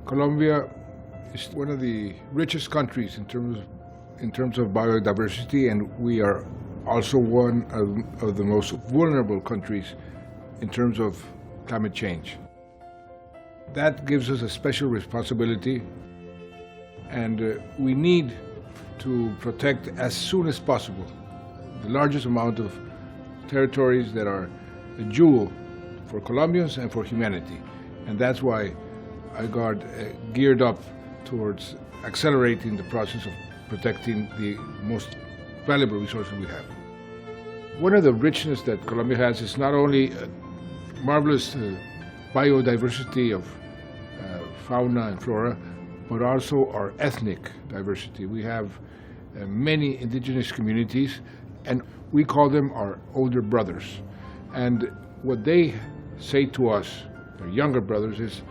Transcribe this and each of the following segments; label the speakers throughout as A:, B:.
A: Colombia is one of the richest countries in terms of biodiversity, and we are also one of the most vulnerable countries in terms of climate change. That gives us a special responsibility, and we need to protect as soon as possible the largest amount of territories that are a jewel for Colombians and for humanity. And that's why I got geared up towards accelerating the process of protecting the most valuable resources we have. One of the richness that Colombia has is not only a marvelous biodiversity of fauna and flora, but also our ethnic diversity. We have many indigenous communities, and we call them our older brothers. And what they say to us, their younger brothers, is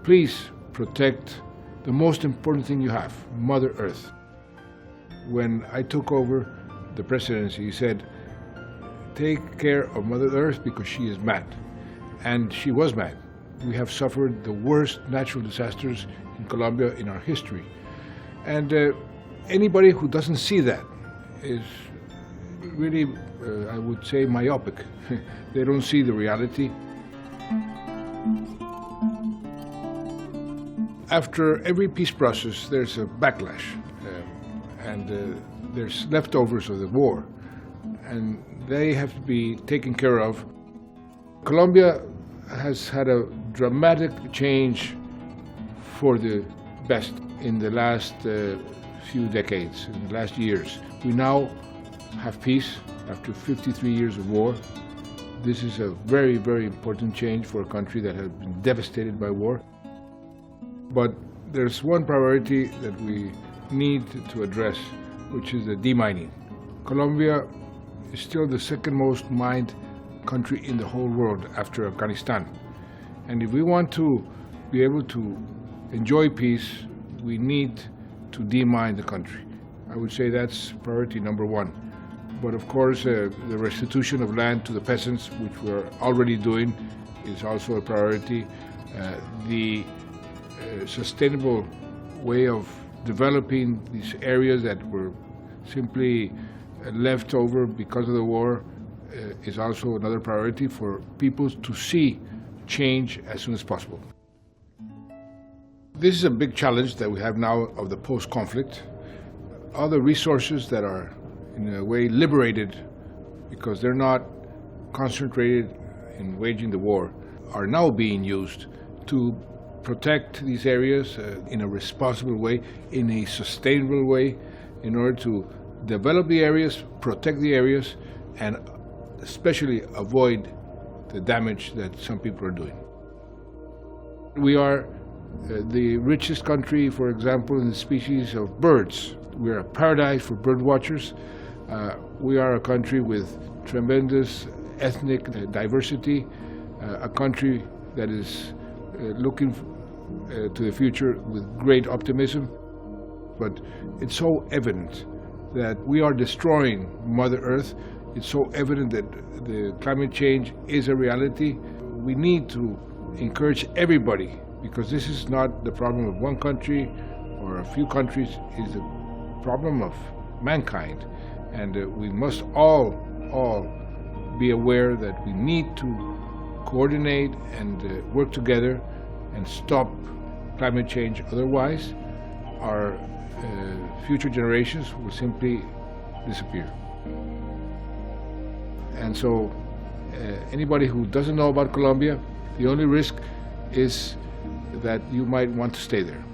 A: please protect the most important thing you have, Mother Earth. When I took over the presidency, he said, take care of Mother Earth because she is mad. And she was mad. We have suffered the worst natural disasters in Colombia in our history. And anybody who doesn't see that is really, I would say, myopic. They don't see the reality. After every peace process, there's a backlash, and there's leftovers of the war, and they have to be taken care of. Colombia has had a dramatic change for the best in the last few decades, in the last years. We now have peace after 53 years of war. This is a very, very important change for a country that has been devastated by war. But there's one priority that we need to address, which is the demining. Colombia is still the second most mined country in the whole world after Afghanistan. And if we want to be able to enjoy peace, we need to demine the country. I would say that's priority number one. But of course, the restitution of land to the peasants, which we're already doing, is also a priority. The sustainable way of developing these areas that were simply left over because of the war is also another priority for people to see change as soon as possible. This is a big challenge that we have now of the post-conflict. All the resources that are in a way liberated because they're not concentrated in waging the war are now being used to protect these areas in a responsible way, in a sustainable way, in order to develop the areas, protect the areas, and especially avoid the damage that some people are doing. We are the richest country, for example, in the species of birds. We are a paradise for bird watchers. We are a country with tremendous ethnic diversity, a country that is looking to the future with great optimism. But it's so evident that we are destroying Mother Earth. It's so evident that the climate change is a reality. We need to encourage everybody, because this is not the problem of one country or a few countries, it's the problem of mankind. And we must all be aware that we need to coordinate and work together and stop climate change. Otherwise, our future generations will simply disappear. And so anybody who doesn't know about Colombia, the only risk is that you might want to stay there.